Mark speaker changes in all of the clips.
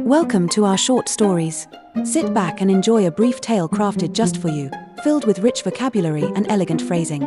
Speaker 1: Welcome to our short stories. Sit back and enjoy a brief tale crafted just for you, filled with rich vocabulary and elegant phrasing.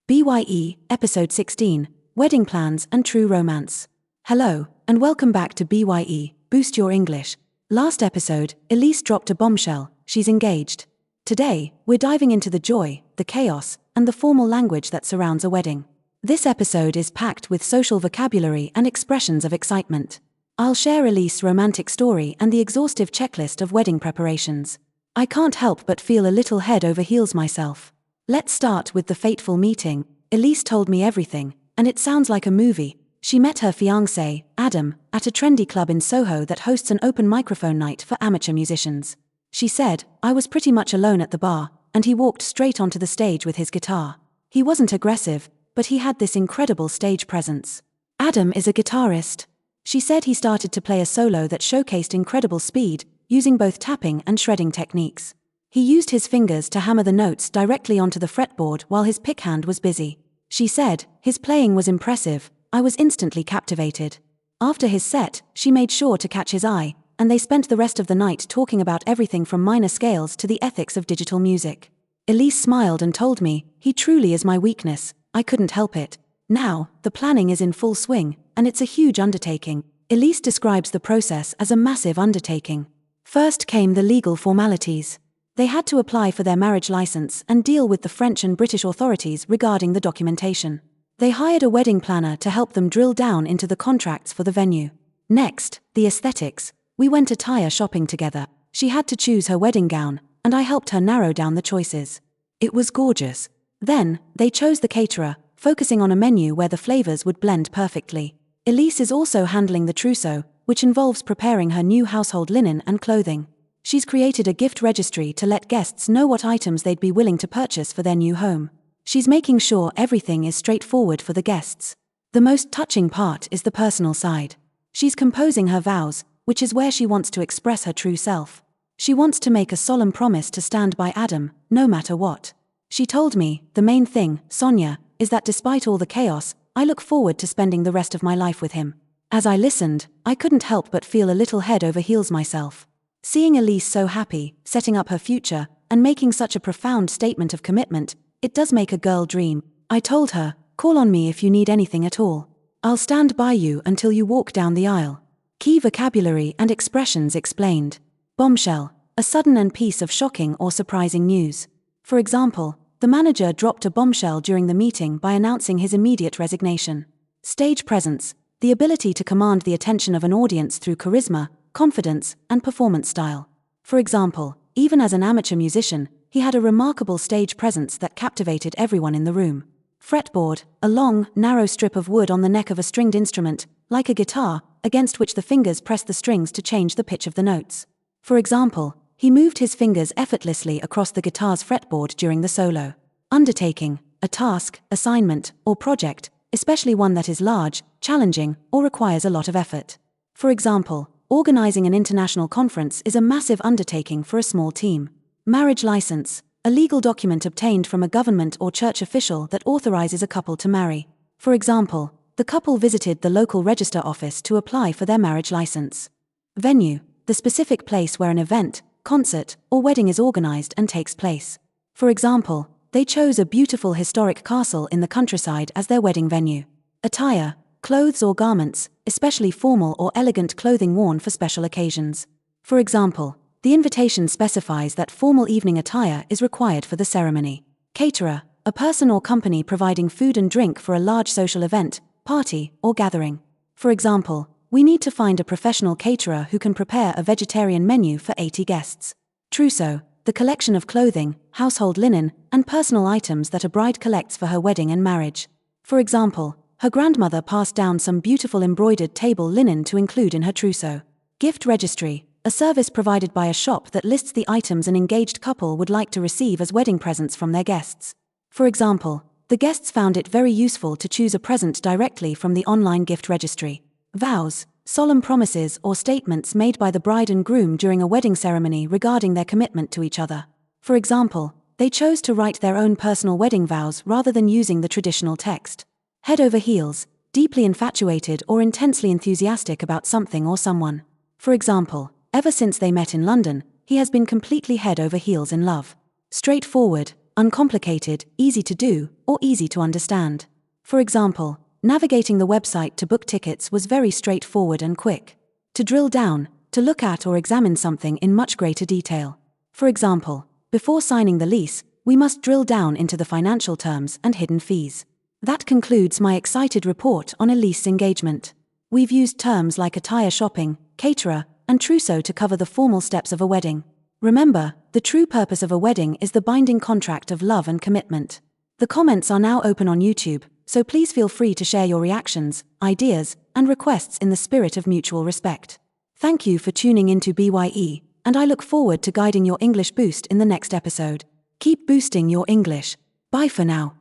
Speaker 1: BYE, Episode 16, Wedding Plans and True Romance. Hello, and welcome back to BYE, Boost Your English. Last episode, Elise dropped a bombshell: she's engaged. Today, we're diving into the joy, the chaos, and the formal language that surrounds a wedding. This episode is packed with social vocabulary and expressions of excitement. I'll share Elise's romantic story and the exhaustive checklist of wedding preparations. I can't help but feel a little head over heels myself. Let's start with the fateful meeting. Elise told me everything, and it sounds like a movie. She met her fiancé, Adam, at a trendy club in Soho that hosts an open microphone night for amateur musicians. She said, "I was pretty much alone at the bar, and he walked straight onto the stage with his guitar. He wasn't aggressive, but he had this incredible stage presence. Adam is a guitarist." She said he started to play a solo that showcased incredible speed, using both tapping and shredding techniques. He used his fingers to hammer the notes directly onto the fretboard while his pick hand was busy. She said, "His playing was impressive. I was instantly captivated." After his set, she made sure to catch his eye, and they spent the rest of the night talking about everything from minor scales to the ethics of digital music. Elise smiled and told me, "He truly is my weakness. I couldn't help it." Now, the planning is in full swing, and it's a huge undertaking. Elise describes the process as a massive undertaking. First came the legal formalities. They had to apply for their marriage license and deal with the French and British authorities regarding the documentation. They hired a wedding planner to help them drill down into the contracts for the venue. Next, the aesthetics. We went attire shopping together. She had to choose her wedding gown, and I helped her narrow down the choices. It was gorgeous. Then, they chose the caterer, focusing on a menu where the flavors would blend perfectly. Elise is also handling the trousseau, which involves preparing her new household linen and clothing. She's created a gift registry to let guests know what items they'd be willing to purchase for their new home. She's making sure everything is straightforward for the guests. The most touching part is the personal side. She's composing her vows, which is where she wants to express her true self. She wants to make a solemn promise to stand by Adam, no matter what. She told me, "The main thing, Sonia, is that despite all the chaos, I look forward to spending the rest of my life with him." As I listened, I couldn't help but feel a little head over heels myself. Seeing Elise so happy, setting up her future, and making such a profound statement of commitment, it does make a girl dream. I told her, "Call on me if you need anything at all. I'll stand by you until you walk down the aisle." Key vocabulary and expressions explained. Bombshell, a sudden and piece of shocking or surprising news. For example, the manager dropped a bombshell during the meeting by announcing his immediate resignation. Stage presence, the ability to command the attention of an audience through charisma, confidence, and performance style. For example, even as an amateur musician, he had a remarkable stage presence that captivated everyone in the room. Fretboard, a long, narrow strip of wood on the neck of a stringed instrument, like a guitar, against which the fingers press the strings to change the pitch of the notes. For example, he moved his fingers effortlessly across the guitar's fretboard during the solo. Undertaking, a task, assignment, or project, especially one that is large, challenging, or requires a lot of effort. For example, organizing an international conference is a massive undertaking for a small team. Marriage license, a legal document obtained from a government or church official that authorizes a couple to marry. For example, the couple visited the local register office to apply for their marriage license. Venue, the specific place where an event, concert, or wedding is organized and takes place. For example, they chose a beautiful historic castle in the countryside as their wedding venue. Attire, clothes or garments, especially formal or elegant clothing worn for special occasions. For example, the invitation specifies that formal evening attire is required for the ceremony. Caterer, a person or company providing food and drink for a large social event, party, or gathering. For example, we need to find a professional caterer who can prepare a vegetarian menu for 80 guests. Trousseau, the collection of clothing, household linen, and personal items that a bride collects for her wedding and marriage. For example, her grandmother passed down some beautiful embroidered table linen to include in her trousseau. Gift registry, a service provided by a shop that lists the items an engaged couple would like to receive as wedding presents from their guests. For example, the guests found it very useful to choose a present directly from the online gift registry. Vows, solemn promises or statements made by the bride and groom during a wedding ceremony regarding their commitment to each other. For example, they chose to write their own personal wedding vows rather than using the traditional text. Head over heels, deeply infatuated or intensely enthusiastic about something or someone. For example, ever since they met in London, he has been completely head over heels in love. Straightforward, uncomplicated, easy to do, or easy to understand. For example, navigating the website to book tickets was very straightforward and quick. To drill down, to look at or examine something in much greater detail. For example, before signing the lease, we must drill down into the financial terms and hidden fees. That concludes my excited report on a lease engagement. We've used terms like attire shopping, caterer, and trousseau to cover the formal steps of a wedding. Remember, the true purpose of a wedding is the binding contract of love and commitment. The comments are now open on YouTube, so please feel free to share your reactions, ideas, and requests in the spirit of mutual respect. Thank you for tuning into BYE, and I look forward to guiding your English boost in the next episode. Keep boosting your English. Bye for now.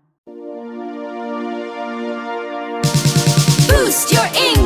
Speaker 2: Boost your English!